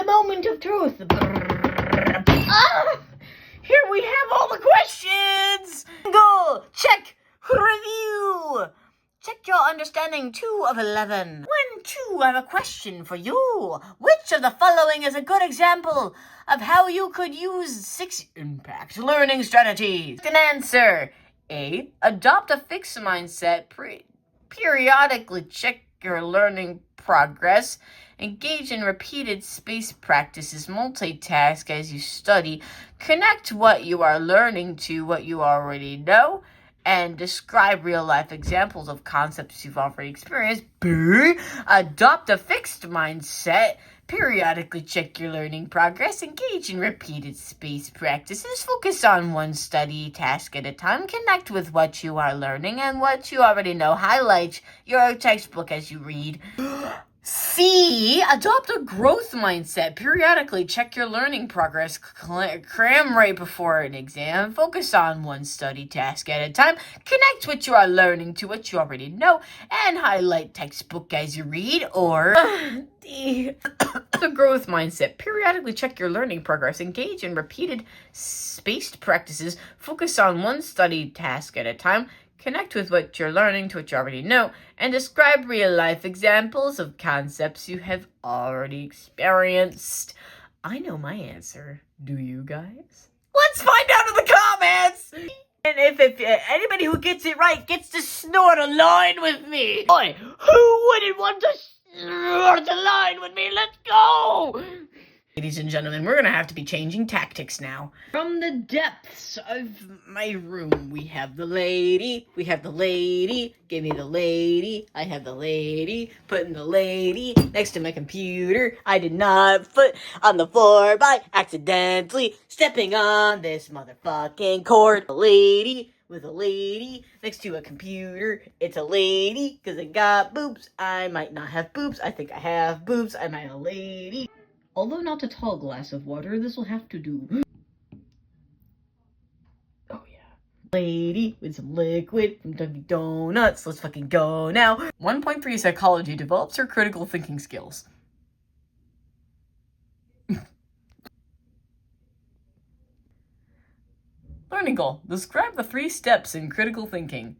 the moment of truth. Here we have all the questions. Go, check, review. Check your understanding 2 of 11. 1, 2, I have a question for you. Which of the following is a good example of how you could use 6 impact learning strategies? An answer. A, adopt a fixed mindset. Periodically check your learning progress. Engage in repeated space practices. Multitask as you study. Connect what you are learning to what you already know. And describe real-life examples of concepts you've already experienced. B, adopt a fixed mindset. Periodically check your learning progress. Engage in repeated space practices. Focus on one study task at a time. Connect with what you are learning and what you already know. Highlight your textbook as you read. C, adopt a growth mindset. Periodically check your learning progress. Cram right before an exam. Focus on one study task at a time. Connect what you are learning to what you already know. And highlight textbook as you read. Or D, the growth mindset. Periodically check your learning progress. Engage in repeated spaced practices. Focus on one study task at a time. Connect with what you're learning to what you already know, and describe real-life examples of concepts you have already experienced. I know my answer. Do you guys? Let's find out in the comments! And if anybody who gets it right gets to snort a line with me. Boy, who wouldn't want to snort a line with me? Let's go! Ladies and gentlemen, we're gonna have to be changing tactics now. From the depths of my room, we have the lady, give me the lady, I have the lady, putting the lady next to my computer. I did not put on the floor by accidentally stepping on this motherfucking cord. A lady with a lady next to a computer. It's a lady, cause I got boobs. I might not have boobs, I think I have boobs, I might have a lady. Although not a tall glass of water, this will have to do. Oh yeah. Lady with some liquid from Dunkin' Donuts. Let's fucking go now. 1.3 psychology develops her critical thinking skills. Learning goal. Describe the 3 steps in critical thinking.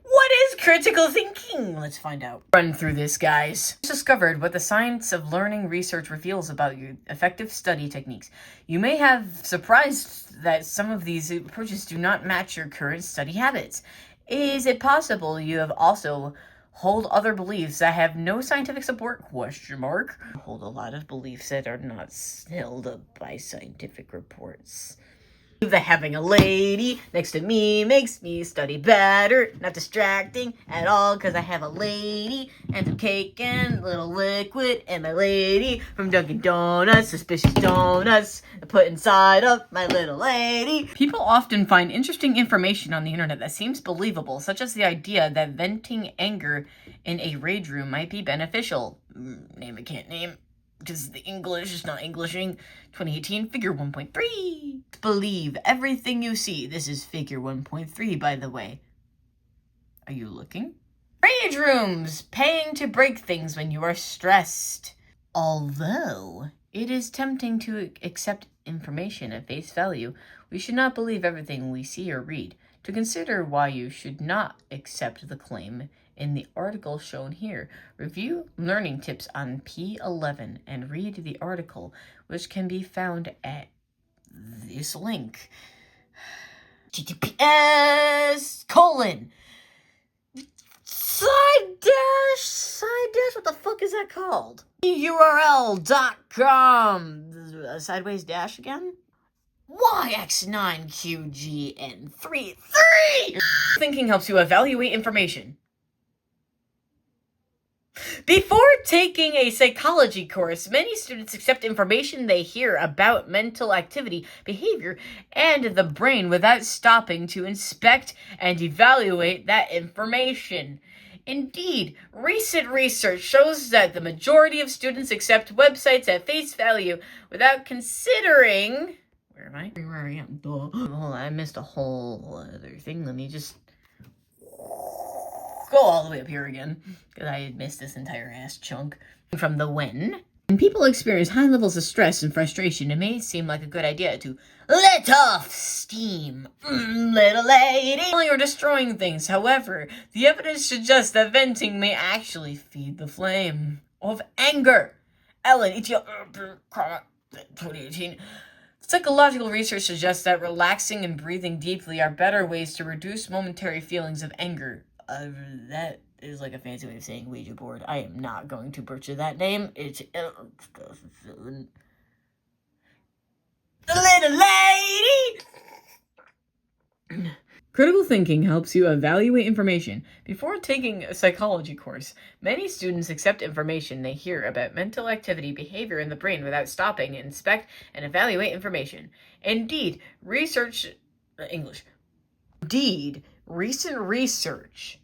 What is critical thinking? Let's find out. Run through this, guys. Discovered what the science of learning research reveals about your effective study techniques. You may have surprised that some of these approaches do not match your current study habits. Is it possible you have also hold other beliefs that have no scientific support? Hold a lot of beliefs that are not held up by scientific reports. That having a lady next to me makes me study better. Not distracting at all because I have a lady and some cake and a little liquid and my lady from Dunkin' Donuts, suspicious donuts I put inside of my little lady. People often find interesting information on the internet that seems believable, such as the idea that venting anger in a rage room might be beneficial. Name I can't name, because the English is not Englishing. 2018, figure 1.3. Believe everything you see. This is figure 1.3, by the way. Are you looking? Rage rooms. Paying to break things when you are stressed. Although it is tempting to accept information at face value, we should not believe everything we see or read. To consider why you should not accept the claim in the article shown here, review learning tips on P11 and read the article, which can be found at this link. https:// what the fuck is that called? url.com sideways dash again? YX9QGN33. Thinking helps you evaluate information. Before taking a psychology course, many students accept information they hear about mental activity, behavior, and the brain without stopping to inspect and evaluate that information. Indeed, recent research shows that the majority of students accept websites at face value without considering... Where am I? Where I am. Hold on, I missed a whole other thing. Let me just go all the way up here again, because I missed this entire ass chunk. From the when When people experience high levels of stress and frustration, it may seem like a good idea to let off steam, little lady, or destroying things. However, the evidence suggests that venting may actually feed the flame of anger. Ellen, 2018. Psychological research suggests that relaxing and breathing deeply are better ways to reduce momentary feelings of anger. That is like a fancy way of saying Ouija board. I am not going to butcher that name. It's the little lady. Critical thinking helps you evaluate information. Before taking a psychology course, many students accept information they hear about mental activity behavior in the brain without stopping, inspect, and evaluate information. Indeed, recent research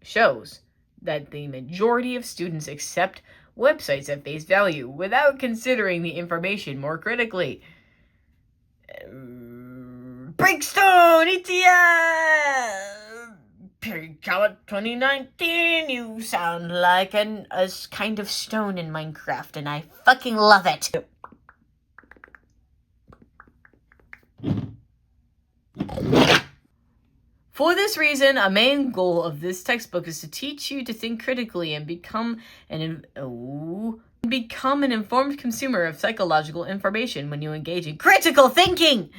shows that the majority of students accept websites at face value without considering the information more critically. Breakstone, ETF! Period, 2019, you sound like a kind of stone in Minecraft, and I fucking love it. For this reason, a main goal of this textbook is to teach you to think critically and become an informed consumer of psychological information when you engage in critical thinking.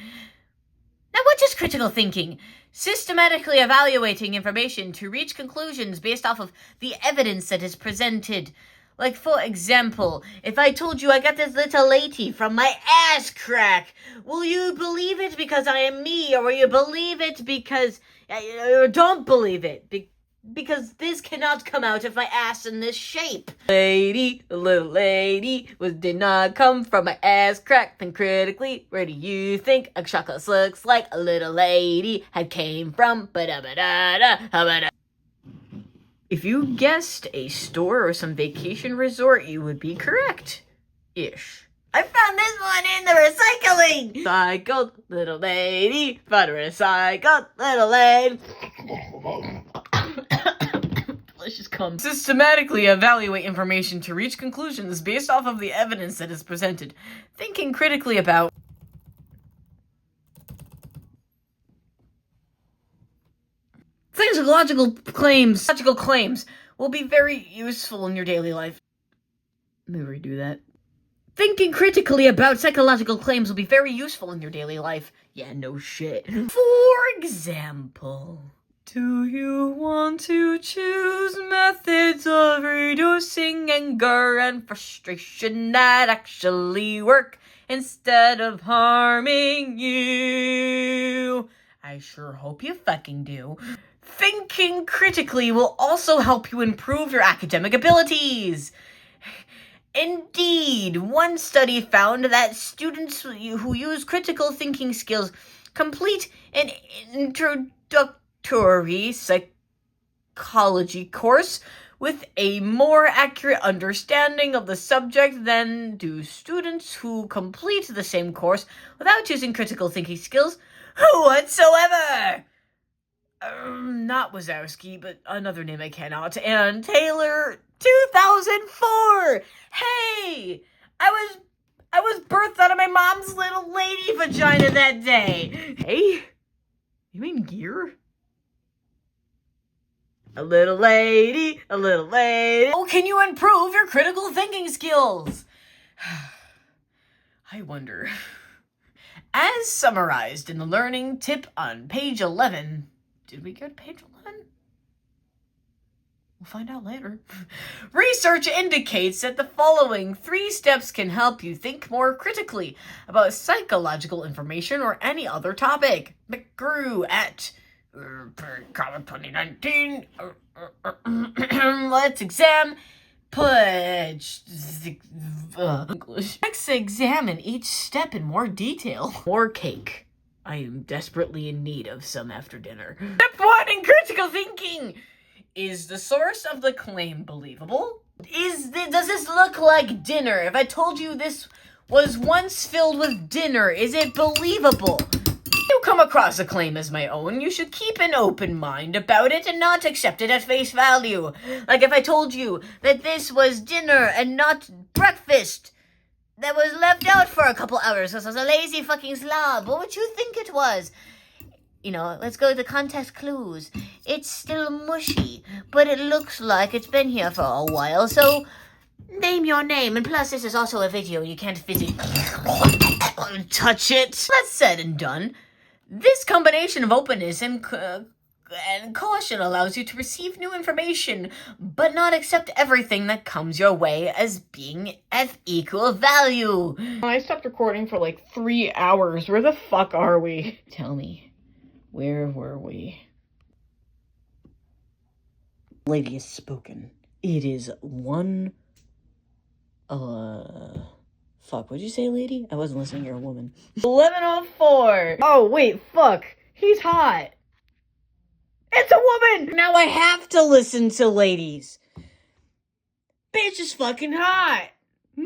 Now, what is critical thinking? Systematically evaluating information to reach conclusions based off of the evidence that is presented. Like, for example, if I told you I got this little lady from my ass crack, will you believe it because I am me, or will you believe it because... or don't believe it, because this cannot come out of my ass in this shape. The little lady did not come from my ass crack. Think critically. Where do you think a chocolate looks like a little lady had came from? If you guessed a store or some vacation resort, you would be correct-ish. I found this one in the recycling! Recycled little lady, found a recycled little lady. Let's just come. Systematically evaluate information to reach conclusions based off of the evidence that is presented. Thinking critically about logical claims will be very useful in your daily life. Let me redo that. Thinking critically about psychological claims will be very useful in your daily life. Yeah, no shit. For example, do you want to choose methods of reducing anger and frustration that actually work instead of harming you? I sure hope you fucking do. Thinking critically will also help you improve your academic abilities. Indeed, one study found that students who use critical thinking skills complete an introductory psychology course with a more accurate understanding of the subject than do students who complete the same course without using critical thinking skills whatsoever. Not Wazowski, but another name I cannot. And Taylor, 2004. Hey, I was birthed out of my mom's little lady vagina that day. Hey, you mean gear? A little lady, a little lady. How can you improve your critical thinking skills? I wonder. As summarized in the learning tip on page 11, did we get page 11? We'll find out later. Research indicates that the following 3 steps can help you think more critically about psychological information or any other topic. McGrew at 2019. Let's examine. English. Let's examine each step in more detail. More cake. I am desperately in need of some after dinner. Step 1 in critical thinking. Is the source of the claim believable? Does this look like dinner? If I told you this was once filled with dinner, is it believable? You come across a claim as my own, you should keep an open mind about it and not accept it at face value. Like if I told you that this was dinner and not breakfast that was left out for a couple hours because I was a lazy fucking slob, what would you think it was? You know, let's go to the context clues. It's still mushy, but it looks like it's been here for a while, so name your name. And plus, this is also a video. You can't physically touch it. That's said and done. This combination of openness and caution allows you to receive new information, but not accept everything that comes your way as being of equal value. I stopped recording for like 3 hours. Where the fuck are we? Tell me. Where were we? Lady has spoken. It is fuck, what'd you say, lady? I wasn't listening, you're a woman. 11:04. Oh, wait, fuck. He's hot. It's a woman! Now I have to listen to ladies. Bitch is fucking hot.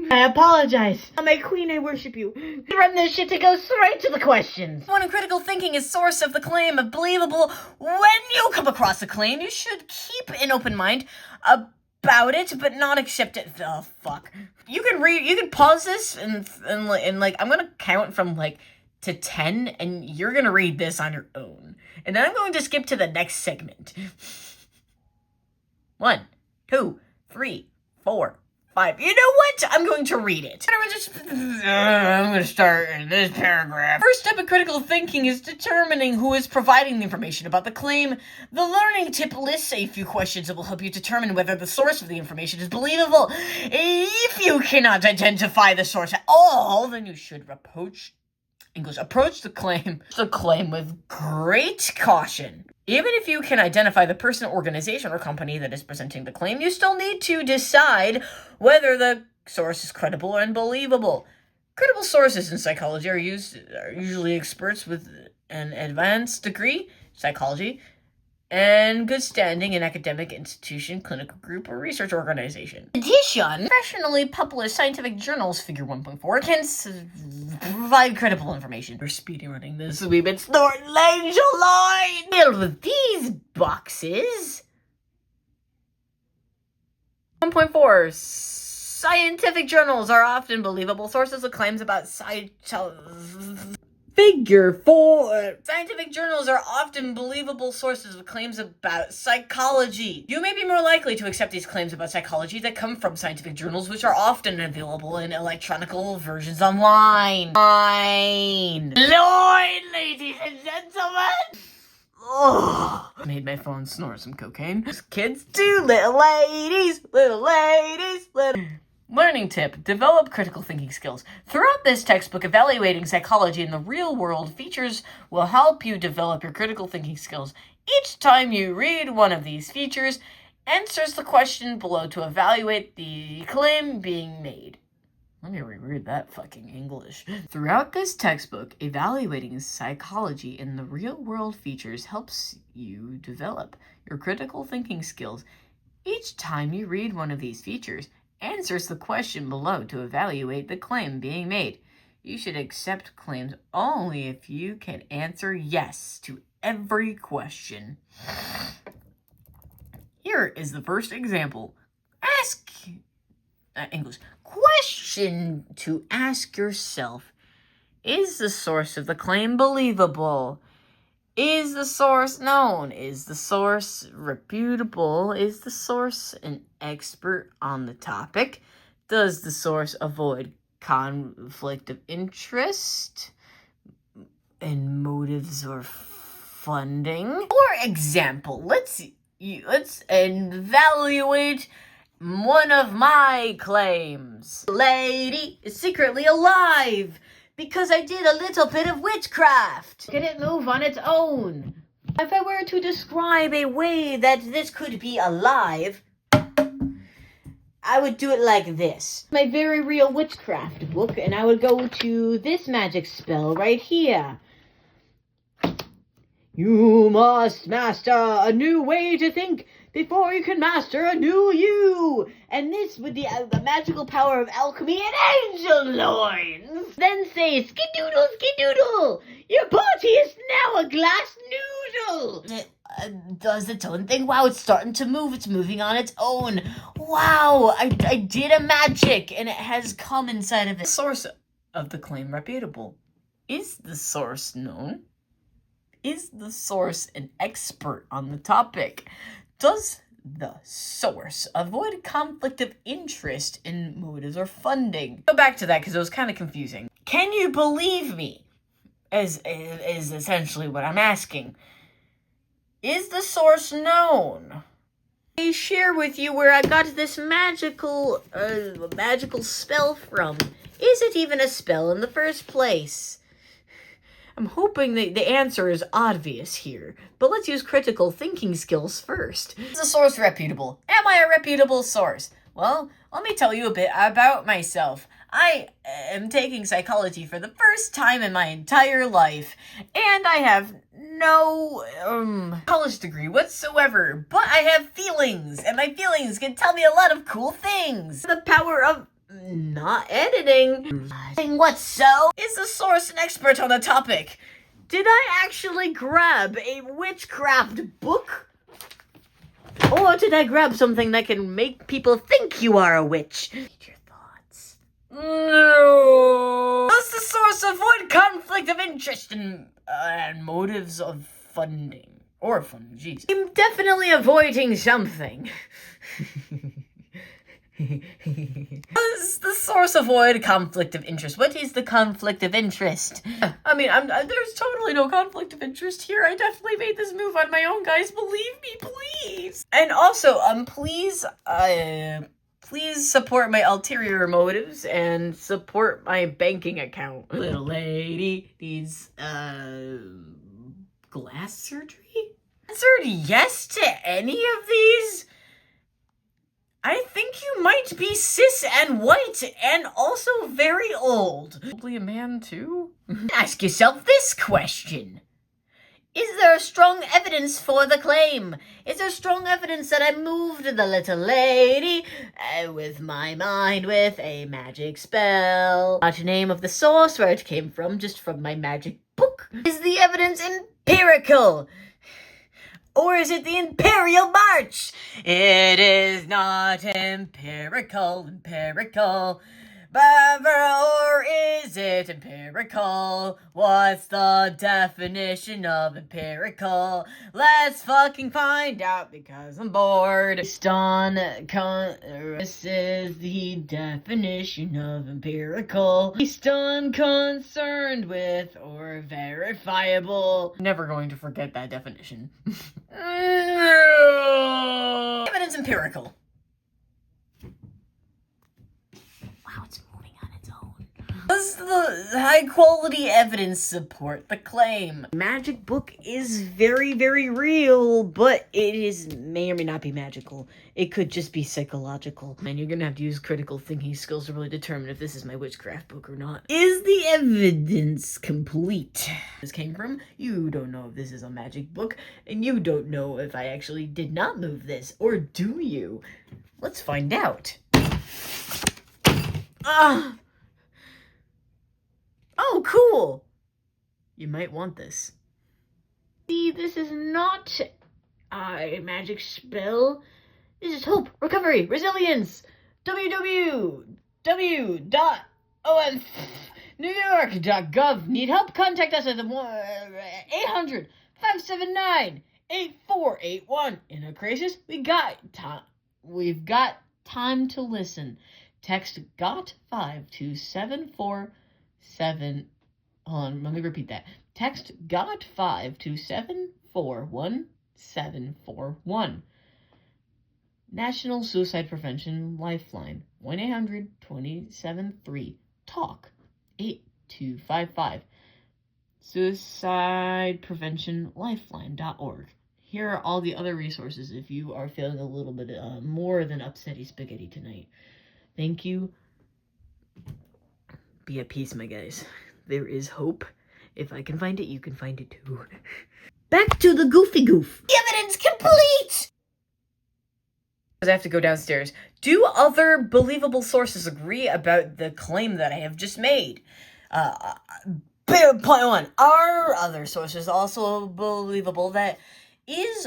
I apologize. I'm a queen, I worship you. Run this shit to go straight to the questions. When critical thinking is source of the claim of believable, when you come across a claim, you should keep an open mind about it, but not accept it. Oh, fuck. You can pause this and like, I'm gonna count from like to 10, and you're gonna read this on your own. And then I'm going to skip to the next segment. 1, 2, 3, 4, 5. You know what? I'm going to read it. I'm going to start in this paragraph. First step in critical thinking is determining who is providing the information about the claim. The learning tip lists a few questions that will help you determine whether the source of the information is believable. If you cannot identify the source at all, then you should approach the claim with great caution. Even if you can identify the person, organization, or company that is presenting the claim, you still need to decide whether the source is credible and believable. Credible sources in psychology are usually experts with an advanced degree in psychology and good standing in academic institution, clinical group, or research organization. In addition, professionally published scientific journals, figure 1.4, can provide credible information. We're speedrunning this. We've been snorting angel line! Filled with these boxes. 1.4. Scientific journals are often believable sources of claims about Figure 4. Scientific journals are often believable sources of claims about psychology. You may be more likely to accept these claims about psychology that come from scientific journals, which are often available in electronic versions online. Lord, ladies and gentlemen! Oh, made my phone snort some cocaine. Kids do, little ladies. Learning tip, develop critical thinking skills. Throughout this textbook, evaluating psychology in the real world features will help you develop your critical thinking skills. Each time you read one of these features, answers the question below to evaluate the claim being made. Let me reread that fucking English. Throughout this textbook, evaluating psychology in the real world features helps you develop your critical thinking skills. Each time you read one of these features, answers the question below to evaluate the claim being made. You should accept claims only if you can answer yes to every question. Here is the first example. English. Question to ask yourself. Is the source of the claim believable? Is the source known? Is the source reputable? Is the source an expert on the topic? Does the source avoid conflict of interest and motives or funding? For example, let's evaluate one of my claims. Lady is secretly alive because I did a little bit of witchcraft. Can it move on its own? If I were to describe a way that this could be alive, I would do it like this. My very real witchcraft book, and I would go to this magic spell right here. You must master a new way to think before you can master a new you. And this with the magical power of alchemy and angel loins. Then say, skidoodle, skidoodle, your body is now a glass noodle. It does its own thing. Wow, it's starting to move. It's moving on its own. Wow, I did a magic, and it has come inside of it. The source of the claim reputable? Is the source known? Is the source an expert on the topic? Does the source avoid conflict of interest in motives or funding? Go back to that because it was kind of confusing. Can you believe me? Is essentially what I'm asking. Is the source known? I share with you where I got this magical spell from. Is it even a spell in the first place? I'm hoping the answer is obvious here, but let's use critical thinking skills first. Is the source reputable? Am I a reputable source? Well, let me tell you a bit about myself. I am taking psychology for the first time in my entire life, and I have no college degree whatsoever, but I have feelings, and my feelings can tell me a lot of cool things. The power of not editing. What so? Is the source an expert on the topic? Did I actually grab a witchcraft book? Or did I grab something that can make people think you are a witch? Your thoughts. No. Does the source avoid conflict of interest and motives of funding? Or funding, jeez. I'm definitely avoiding something. Does the source avoid conflict of interest? What is the conflict of interest? I mean, there's totally no conflict of interest here. I definitely made this move on my own, guys. Believe me, please. And also, please support my ulterior motives and support my banking account. Little lady needs, glass surgery? Answered yes to any of these? I think you might be cis and white and also very old. Probably a man too? Ask yourself this question. Is there strong evidence for the claim? Is there strong evidence that I moved the little lady with my mind with a magic spell? Not the name of the source where it came from, just from my magic book. Is the evidence empirical? Or is it the Imperial March? It is not empirical, or is it empirical? What's the definition of empirical? Let's fucking find out because I'm bored. Based on this is the definition of empirical. Based on concerned with or verifiable. Never going to forget that definition. Evidence empirical. Wow, it's moving on its own. Does the high-quality evidence support the claim? Magic book is very, very real, but it may or may not be magical. It could just be psychological. And you're gonna have to use critical thinking skills to really determine if this is my witchcraft book or not. Is the evidence complete? This came from, you don't know if this is a magic book, and you don't know if I actually did not move this, or do you? Let's find out. Oh, cool! You might want this. See, this is not a magic spell. This is hope, recovery, resilience. www.newyork.gov. Need help? Contact us at 800-579-8481. In a crisis, we've got time to listen. Text GOT5 to 747. Hold on, let me repeat that. Text GOT5 to 741-741. National Suicide Prevention Lifeline. 1-800-273-TALK. 8255. SuicidePreventionLifeline.org. Here are all the other resources if you are feeling a little bit more than upsetty spaghetti tonight. Thank you. Be at peace, my guys. There is hope. If I can find it, you can find it too. Back to the goofy goof. The evidence complete! because I have to go downstairs. Do other believable sources agree about the claim that I have just made? Point one, are other sources also believable? That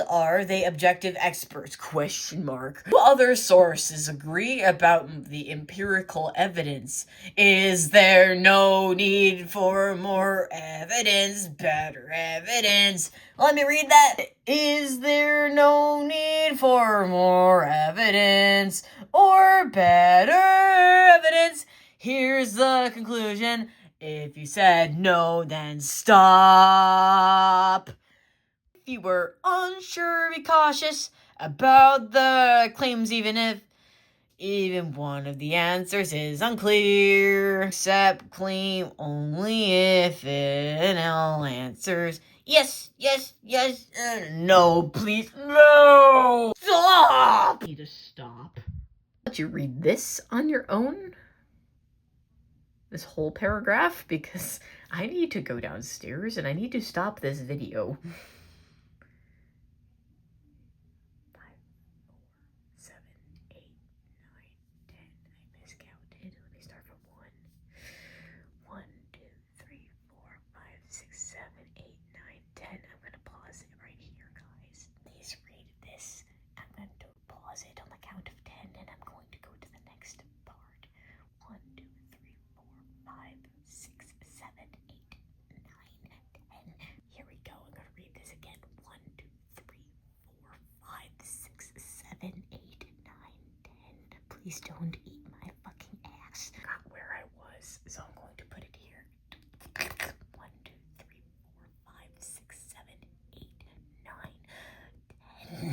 are they objective experts? Question mark. Do other sources agree about the empirical evidence? Is there no need for more evidence? Better evidence. Let me read that. Is there no need for more evidence or better evidence? Here's the conclusion. If you said no, then stop. If you were unsure, be cautious about the claims, even one of the answers is unclear. Accept claim only if it all answers yes, yes, yes, no, please, no! Stop! Need to stop. Let you read this on your own? This whole paragraph? Because I need to go downstairs and I need to stop this video. 5, 4, 7, 8, 9, 10. I miscounted. Let me start from 1. 1, 2, 3, 4, 5, 6, 7, 8, 9, 10. I'm gonna pause it right here, guys. Please read this. I'm going to pause it on the count of 10 and I'm going to go to the next part. 1, 2, 3, 4, 5, 6, 7, 8, 9, 10. Here we go. I'm gonna read this again. 1, 2, 3, 4, 5, 6, 7, 8, 9, 10. Please don't eat my fucking ass. Not where I was, so I'm going to put it here. 1, 2, 3, 4, 5, 6, 7, 8, 9,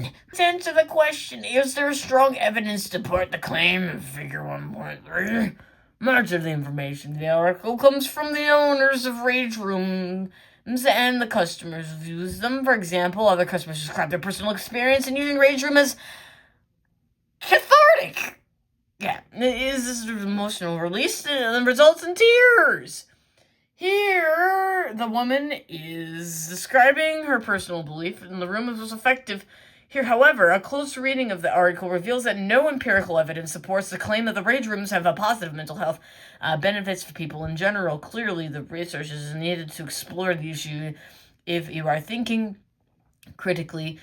10. Let's answer the question. Is there strong evidence to support the claim in figure 1.3? Much of the information in the article comes from the owners of rage rooms and the customers who use them. For example, other customers describe their personal experience in using rage room as cathartic. Yeah, it is this emotional release and results in tears. Here, the woman is describing her personal belief in the room was effective. Here, however, a close reading of the article reveals that no empirical evidence supports the claim that the rage rooms have a positive mental health benefits for people in general. Clearly, the research is needed to explore the issue if you are thinking critically.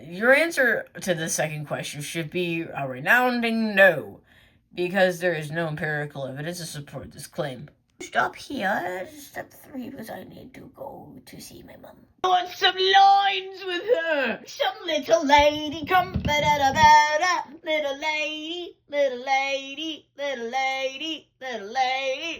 Your answer to the second question should be a resounding no, because there is no empirical evidence to support this claim. Stop here. Step 3 because I need to go to see my mom. I want some lines with her. Some little lady come ba-da-da-ba-da. Little lady, little lady, little lady, little lady.